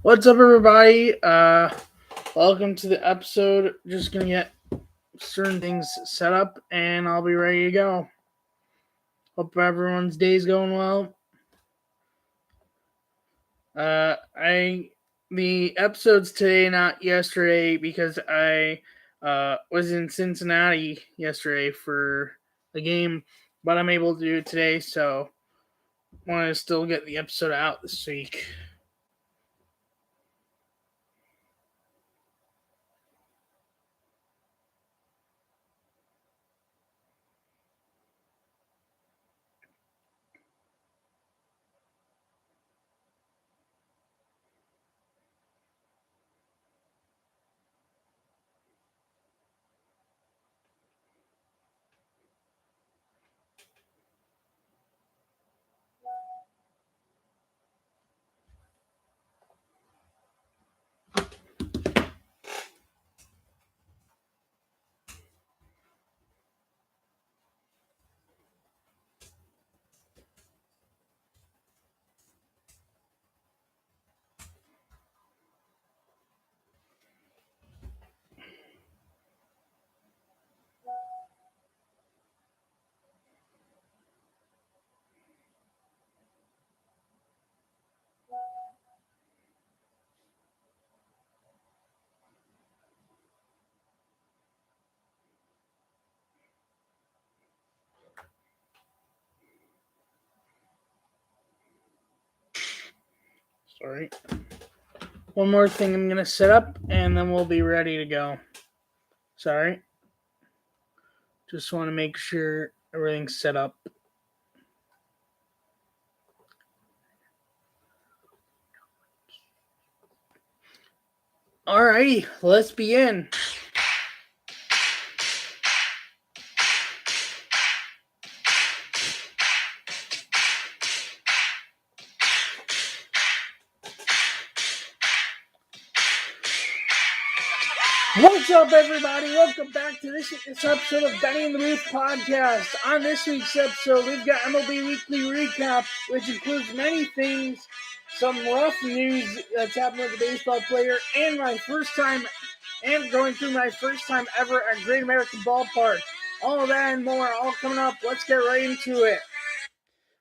What's up, everybody? Welcome to the episode. Just gonna get certain things set up, and I'll be ready to go. Hope everyone's day's going well. The episode's today, not yesterday, because I was in Cincinnati yesterday for the game, but I'm able to do it today, so want to still get the episode out this week. Sorry. One more thing I'm going to set up, and then we'll be ready to go. Sorry. Just want to make sure everything's set up. Alrighty, let's begin. What's up, everybody? Welcome back to this episode of Benny in the Booth podcast. On this week's episode, we've got MLB Weekly Recap, which includes many things, some rough news that's happened with the baseball player, and going through my first time ever at Great American Ballpark. All of that and more, all coming up. Let's get right into it.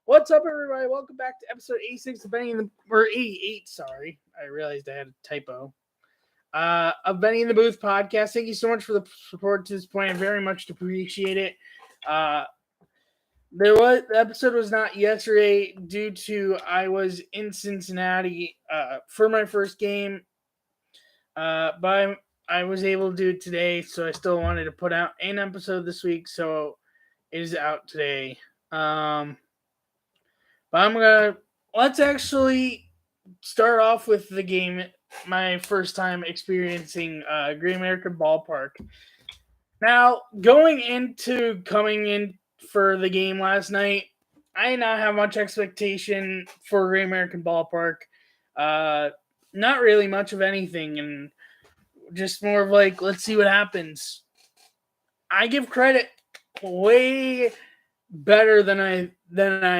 What's up, everybody? Welcome back to episode 86 of 88. Sorry, I realized I had a typo. Of Benny in the Booth podcast. Thank you so much for the support to this point. I very much appreciate it. The episode was not yesterday due to I was in Cincinnati for my first game, but I was able to do it today, so I still wanted to put out an episode this week, so it is out today. But let's actually start off with the game. My first time experiencing Great American Ballpark. Now, coming in for the game last night, I did not have much expectation for Great American Ballpark. Not really much of anything, and just more of like, let's see what happens. I give credit way better than I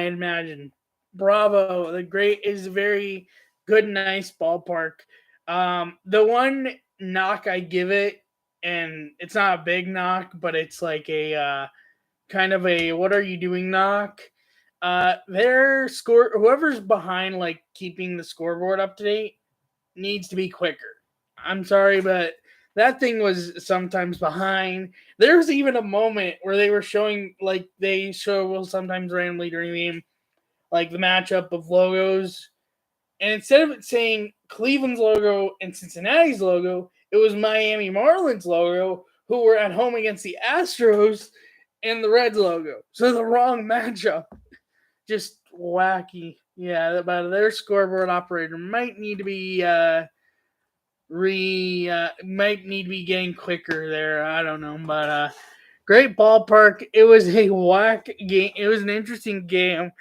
imagined. Bravo! The Great is a very good, nice ballpark. The one knock I give it, and it's not a big knock, but it's like a kind of a what are you doing knock. Whoever's behind like keeping the scoreboard up to date needs to be quicker. I'm sorry, but that thing was sometimes behind. There's even a moment where they were showing, like they show sometimes randomly during the game, like the matchup of logos. And instead of it saying Cleveland's logo and Cincinnati's logo, it was Miami Marlins logo, who were at home against the Astros, and the Reds logo. So the wrong matchup. Just wacky. Yeah, but their scoreboard operator might need to be getting quicker there. I don't know, but great ballpark. It was a whack game. It was an interesting game.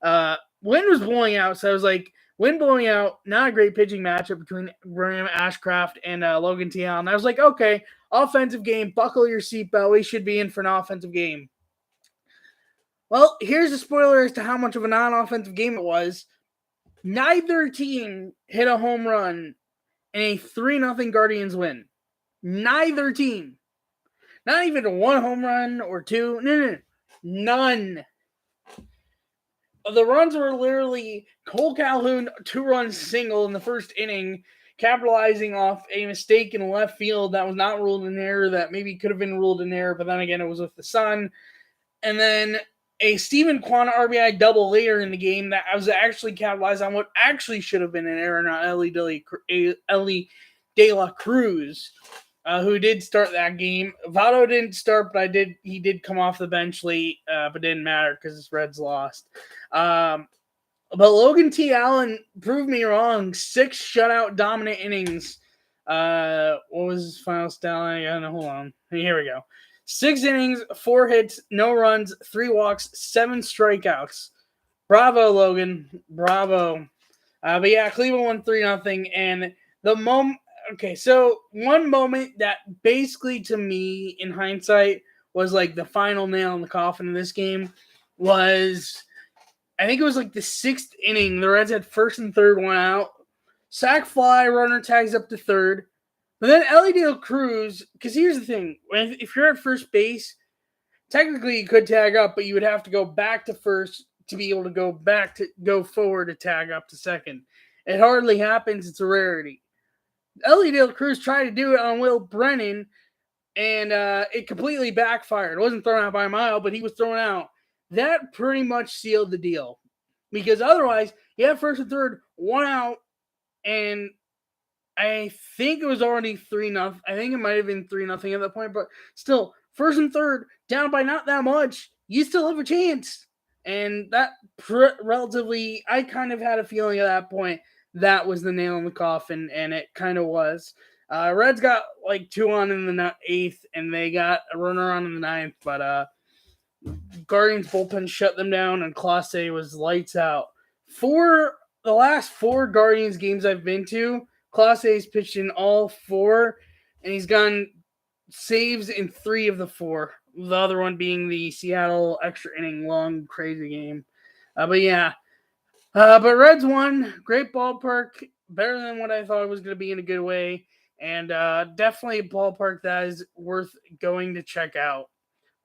Wind was blowing out, so I was like, wind blowing out, not a great pitching matchup between Graham Ashcraft and Logan T. Allen. I was like, okay, offensive game, buckle your seatbelt. We should be in for an offensive game. Well, here's a spoiler as to how much of a non-offensive game it was. Neither team hit a home run and a 3-0 Guardians win. Neither team. Not even one home run or two. No. None. The runs were literally Cole Calhoun, 2-run single in the first inning, capitalizing off a mistake in left field that was not ruled an error, that maybe could have been ruled an error, but then again, it was with the sun. And then a Steven Kwan RBI double later in the game that was actually capitalized on what actually should have been an error, not Ellie De La Cruz, who did start that game. Votto didn't start, but he did come off the bench late, but it didn't matter because his Reds lost. But Logan T. Allen proved me wrong. 6 shutout dominant innings. What was his final stat? Hold on. Here we go. 6 innings, 4 hits, no runs, 3 walks, 7 strikeouts. Bravo, Logan. Bravo. But yeah, Cleveland won 3-0. And the moment... Okay, so one moment that basically to me, in hindsight, was like the final nail in the coffin of this game was... I think it was like the 6th inning. The Reds had first and third, 1 out. Sack fly, runner tags up to third. But then Ellie De La Cruz, because here's the thing. If you're at first base, technically you could tag up, but you would have to go back to first to be able to go forward to tag up to second. It hardly happens. It's a rarity. Ellie De La Cruz tried to do it on Will Brennan, and it completely backfired. It wasn't thrown out by a mile, but he was thrown out. That pretty much sealed the deal. Because otherwise, you have first and third, 1 out, and I think it was already 3-0. I think it might have been 3-0 at that point, but still, first and third, down by not that much, you still have a chance. And that relatively, I kind of had a feeling at that point that was the nail in the coffin, and it kind of was. Reds got like 2 on in the 8th, and they got a runner on in the 9th, but Guardians bullpen shut them down, and Clase was lights out. For the last 4 Guardians games I've been to, Clase's pitched in all 4, and he's gotten saves in 3 of the 4. The other one being the Seattle extra inning long crazy game. But yeah. But Reds won. Great ballpark. Better than what I thought it was going to be in a good way. And definitely a ballpark that is worth going to check out.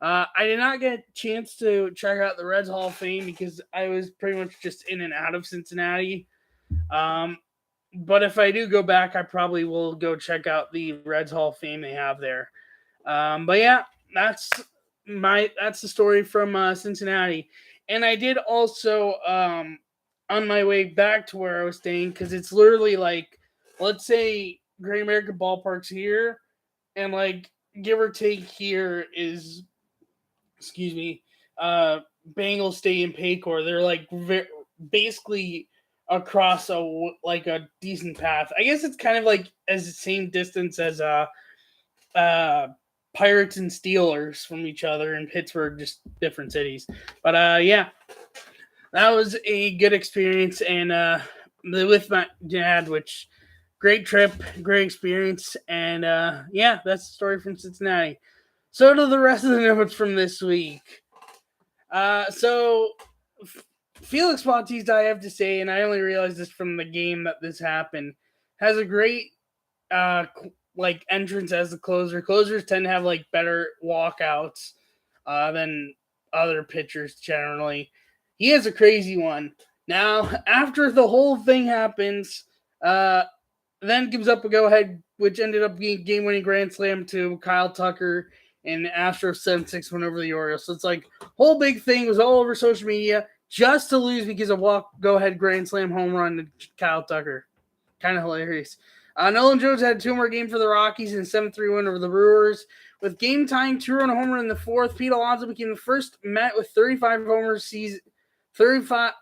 I did not get a chance to check out the Reds Hall of Fame because I was pretty much just in and out of Cincinnati. But if I do go back, I probably will go check out the Reds Hall of Fame they have there. But yeah, that's the story from Cincinnati. And I did also, on my way back to where I was staying, because it's literally like, let's say Great American Ballpark's here, and like give or take here is, Bengal Stadium Paycor. They're like basically across a decent path. I guess it's kind of like as the same distance as Pirates and Steelers from each other in Pittsburgh, just different cities. But yeah, that was a good experience, and with my dad, which great trip, great experience, and yeah, that's the story from Cincinnati. So to the rest of the notes from this week. So Felix Bautista, I have to say, and I only realized this from the game that this happened, has a great entrance as the closer. Closers tend to have like better walkouts than other pitchers generally. He has a crazy one. Now, after the whole thing happens, then gives up a go-ahead, which ended up being game-winning grand slam to Kyle Tucker, and Astros 7-6 went over the Orioles. So it's like, whole big thing was all over social media just to lose because of go-ahead grand slam home run to Kyle Tucker. Kind of hilarious. Nolan Jones had 2 more games for the Rockies and a 7-3 win over the Brewers. With game-tying 2-run homer in the 4th, Pete Alonso became the first Met with 35 homers season, 35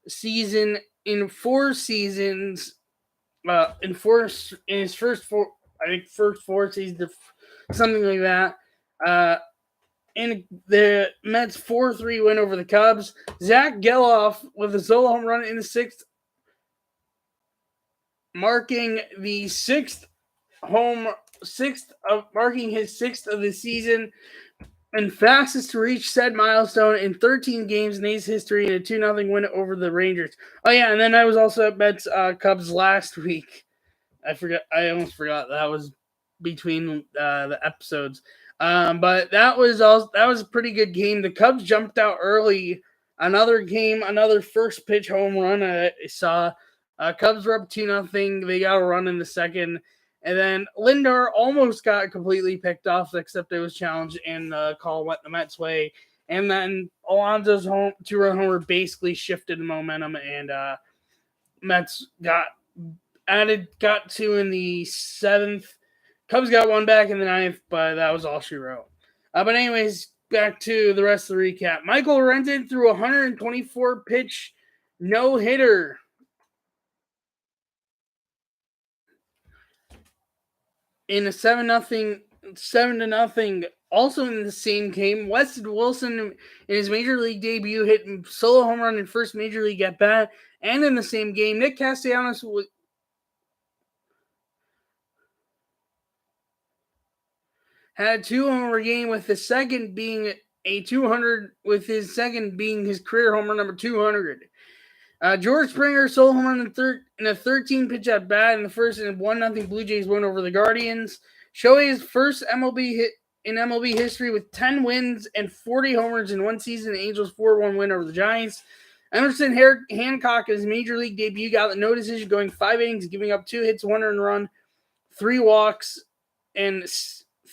season in 4 seasons. In his first 4, I think first 4 seasons, something like that. In the Mets 4-3 win over the Cubs. Zach Geloff with a solo home run in the 6th, marking his 6th of the season. and fastest to reach said milestone in 13 games in A's history in a 2-0 win over the Rangers. Oh yeah, and then I was also at Mets Cubs last week. I almost forgot that was between the episodes. But that was a pretty good game. The Cubs jumped out early. Another first pitch home run I saw. Cubs were up 2-0. They got a run in the second. And then Lindor almost got completely picked off, except it was challenged, and the call went the Mets' way. And then Alonso's two-run homer basically shifted the momentum, and Mets got two in the seventh. Cubs got one back in the ninth, but that was all she wrote. But anyways, back to the rest of the recap. Michael Renton threw a 124 pitch no hitter. In a 7-0, also in the same game, Weston Wilson in his major league debut hit solo home run in first major league at bat, and in the same game, Nick Castellanos had a 2-homer game, with the second being a 200, with his second being his career homer number 200. George Springer solo home run in a 13 pitch at bat in the first, and 1-0 Blue Jays win over the Guardians. Shohei's first MLB hit in MLB history with 10 wins and 40 homers in one season. The Angels 4-1 win over the Giants. Emerson Hancock in his major league debut got the no decision, going 5 innings, giving up 2 hits, 1 earned run, 3 walks, and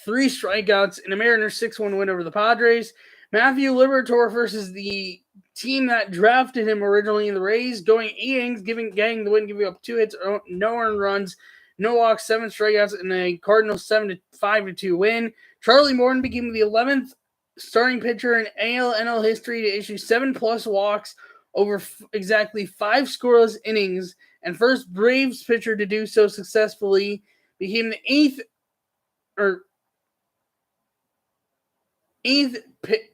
3 strikeouts in a Mariners 6-1 win over the Padres. Matthew Liberatore versus the team that drafted him originally in the Rays, going 8 innings, getting the win, giving up 2 hits, no earned runs, no walks, 7 strikeouts, and a Cardinals 5-2 win. Charlie Morton became the 11th starting pitcher in AL/NL history to issue 7+ walks over exactly 5 scoreless innings, and first Braves pitcher to do so successfully. Became the 8th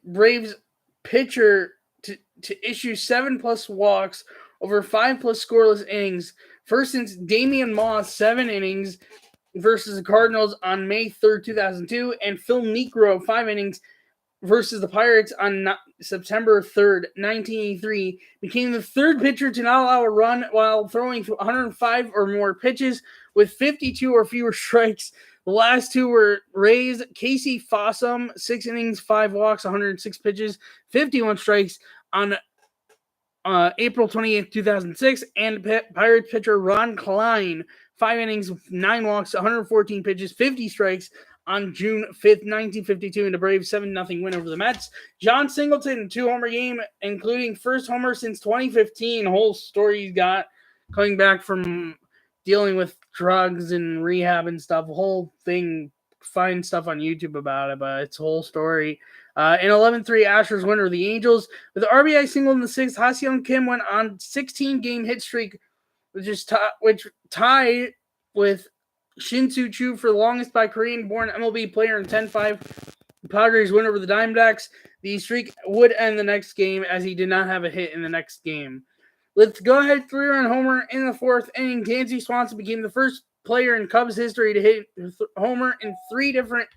Braves pitcher to issue 7+ walks over 5+ scoreless innings, first since Damian Moss 7 innings versus the Cardinals on May 3rd, 2002, and Phil Niekro 5 innings versus the Pirates on September 3rd, 1983, became the 3rd pitcher to not allow a run while throwing 105 or more pitches with 52 or fewer strikes. The last 2 were Rays Casey Fossum, 6 innings, 5 walks, 106 pitches, 51 strikes on April 28th, 2006, and Pirates pitcher Ron Klein, 5 innings, 9 walks, 114 pitches, 50 strikes on June 5th, 1952, in the Braves 7-0 win over the Mets. John Singleton, 2-homer game, including first homer since 2015. Whole story he's got coming back from dealing with drugs and rehab and stuff. Whole thing, find stuff on YouTube about it, but it's a whole story. In 11-3, Astros win over the Angels. With the RBI single in the 6th, Ha-Seong Kim went on 16-game hit streak, which tied with Shin-Soo Choo for the longest by Korean-born MLB player in 10-5. The Padres win over the Diamondbacks. The streak would end the next game, as he did not have a hit in the next game. Let's go ahead, 3-run homer in the 4th inning. Dansby Swanson became the first player in Cubs history to hit homer in 3 different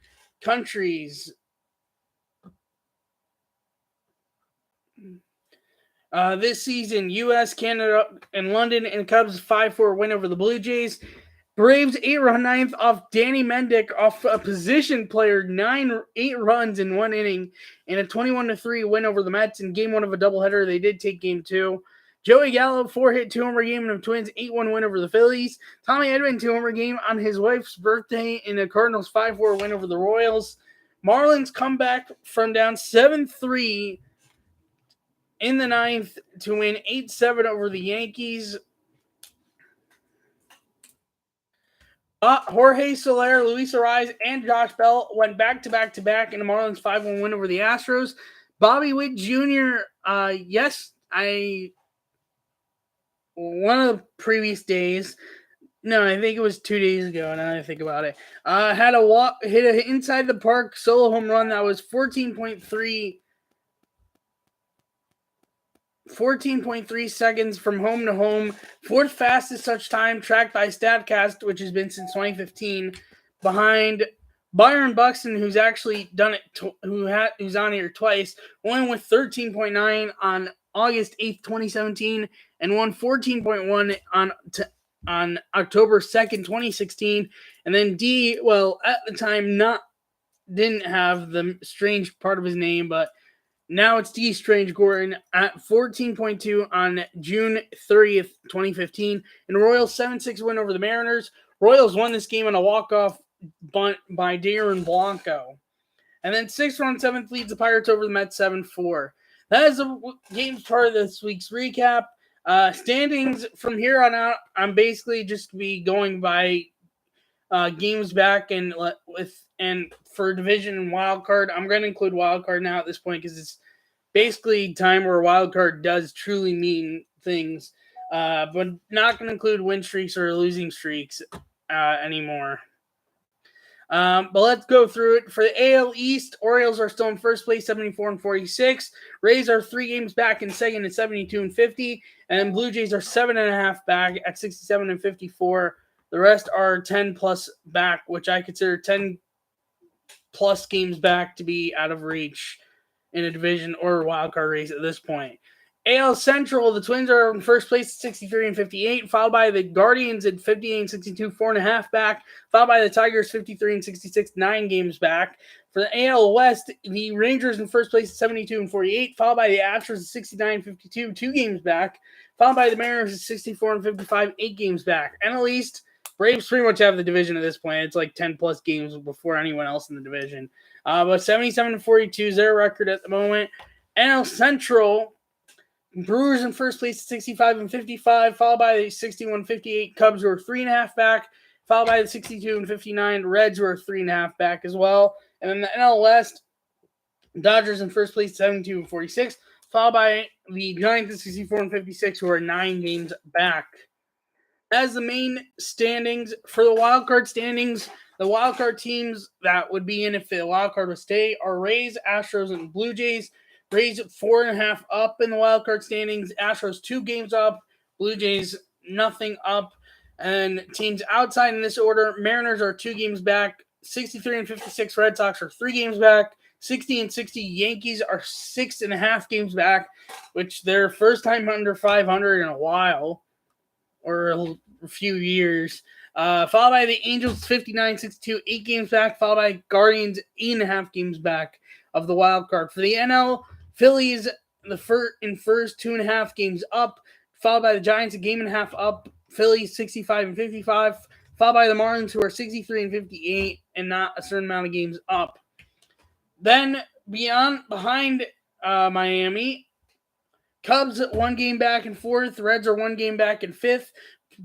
countries. This season, U.S., Canada, and London, and Cubs 5-4 win over the Blue Jays. Braves 8-run ninth off Danny Mendick off a position player, 8 runs in 1 inning, and a 21-3 win over the Mets in game 1 of a doubleheader. They did take game 2. Joey Gallo, 4-hit 2-homer game of Twins, 8-1 win over the Phillies. Tommy Edman, 2-homer game on his wife's birthday in the Cardinals 5-4 win over the Royals. Marlins come back from down 7-3 in the 9th to win 8-7 over the Yankees. Jorge Soler, Luis Arraez, and Josh Bell went back-to-back in the Marlins 5-1 win over the Astros. Bobby Witt Jr., one of the previous days, no, I think it was 2 days ago, now that I think about it, hit an inside the park solo home run that was 14.3 seconds from home to home, 4th fastest such time, tracked by StatCast, which has been since 2015, behind Byron Buxton, who's actually done it, who's on here twice, won with 13.9 on August 8th, 2017, and won 14.1 on October 2nd, 2016. And then D, well, at the time, didn't have the strange part of his name, but now it's D Strange Gordon at 14.2 on June 30th, 2015. And Royals 7-6 win over the Mariners. Royals won this game on a walk-off bunt by Darren Blanco. And then 6-run 7th leads the Pirates over the Mets 7-4. That is the game's part of this week's recap. Standings from here on out, I'm basically just be going by games back and for division and wild card. I'm going to include wild card now at this point because it's basically time where wild card does truly mean things, but not going to include win streaks or losing streaks anymore. But let's go through it. For the AL East, Orioles are still in first place, 74-46. Rays are 3 games back in second at 72-50, and Blue Jays are 7.5 back at 67-54. The rest are 10 plus back, which I consider 10 plus games back to be out of reach in a division or a wild card race at this point. AL Central, the Twins are in first place at 63-58, followed by the Guardians at 58-62, 4.5 back, followed by the Tigers 53-66, 9 games back. For the AL West, the Rangers in first place at 72-48, followed by the Astros at 69-52, 2 games back, followed by the Mariners at 64-55, 8 games back. NL East, Braves pretty much have the division at this point. It's like 10 plus games before anyone else in the division. But 77-42 is their record at the moment. NL Central, Brewers in first place at 65-55, followed by the 61-58 Cubs, who are 3.5 back, followed by the 62-59 Reds, who are 3.5 back as well. And then the NL West, Dodgers in first place at 72-46, followed by the Giants at 64-56, who are 9 games back. As the main standings for the wild card standings, the wild card teams that would be in if the wild card would stay are Rays, Astros, and Blue Jays. Rays 4.5 up in the wild card standings. Astros 2 games up. Blue Jays nothing up. And teams outside in this order: Mariners are 2 games back. 63-56 Red Sox are 3 games back. 60-60 Yankees are 6.5 games back, which their first time under 500 in a while. Or a few years. Followed by the Angels 59-62, 8 games back. Followed by Guardians 8.5 games back of the wild card. For the NL, Phillies in first 2.5 games up. Followed by the Giants a 1.5 up. Phillies 65-55. Followed by the Marlins, who are 63-58 and not a certain amount of games up. Then behind Miami, Cubs 1 game back in 4th. Reds are 1 game back in 5th.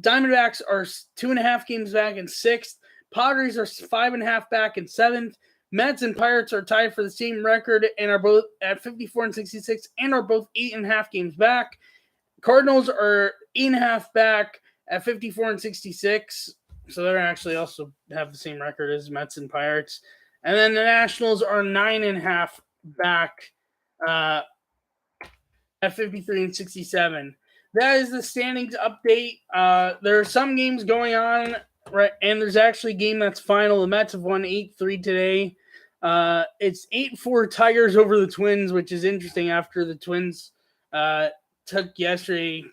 Diamondbacks are 2.5 games back in 6th. Padres are 5.5 back in 7th. Mets and Pirates are tied for the same record and are both at 54-66 and are both 8.5 games back. Cardinals are 8.5 back at 54-66. So they're actually also have the same record as Mets and Pirates. And then the Nationals are 9.5 back at 53-67. That is the standings update. There are some games going on, right? And there's actually a game that's final. The Mets have won 8-3 today. It's 8-4 Tigers over the Twins, which is interesting after the Twins took yesterday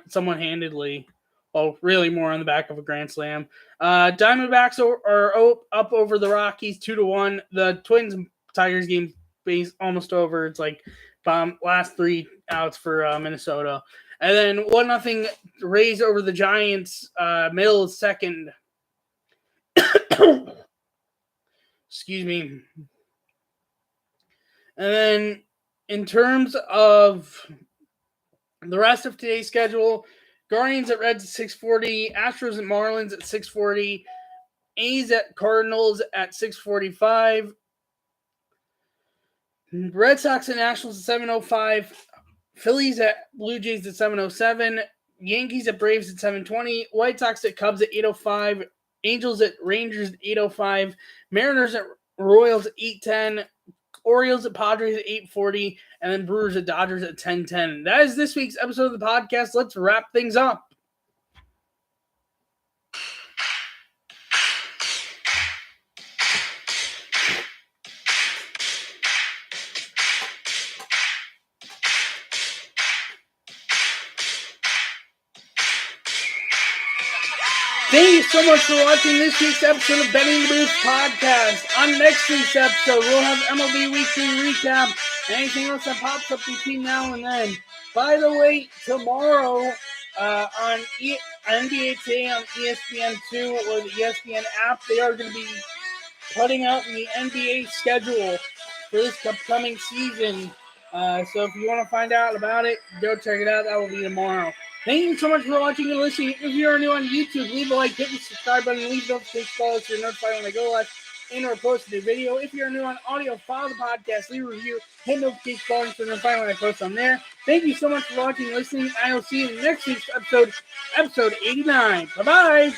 somewhat handedly. Well, really more on the back of a grand slam. Diamondbacks are up over the Rockies 2-1. The Twins-Tigers game is almost over. It's like last 3 outs for Minnesota. And then 1-0 Rays over the Giants, middle of second. Excuse me. And then in terms of the rest of today's schedule, Guardians at Reds at 6:40, Astros and Marlins at 6:40, A's at Cardinals at 6:45, Red Sox and Nationals at 7:05, Phillies at Blue Jays at 7:07, Yankees at Braves at 7:20, White Sox at Cubs at 8:05, Angels at Rangers at 8:05, Mariners at Royals at 8:10, Orioles at Padres at 8:40, and then Brewers at Dodgers at 10:10. That is this week's episode of the podcast. Let's wrap things up. Thank you so much for watching this week's episode of Betting the Booth podcast. On next week's episode, we'll have MLB Weekly Recap, anything else that pops up between now and then. By the way, tomorrow on NBA Today on ESPN2 or the ESPN app, they are going to be putting out the NBA schedule for this upcoming season. So if you want to find out about it, go check it out. That will be tomorrow. Thank you so much for watching and listening. If you are new on YouTube, leave a like, hit the subscribe button, leave notifications so you're notified when I go live and or post a new video. If you're new on audio, follow the podcast, leave a review, hit notifications so you're notified when I post on there. Thank you so much for watching and listening. I will see you in next week's episode 89. Bye-bye.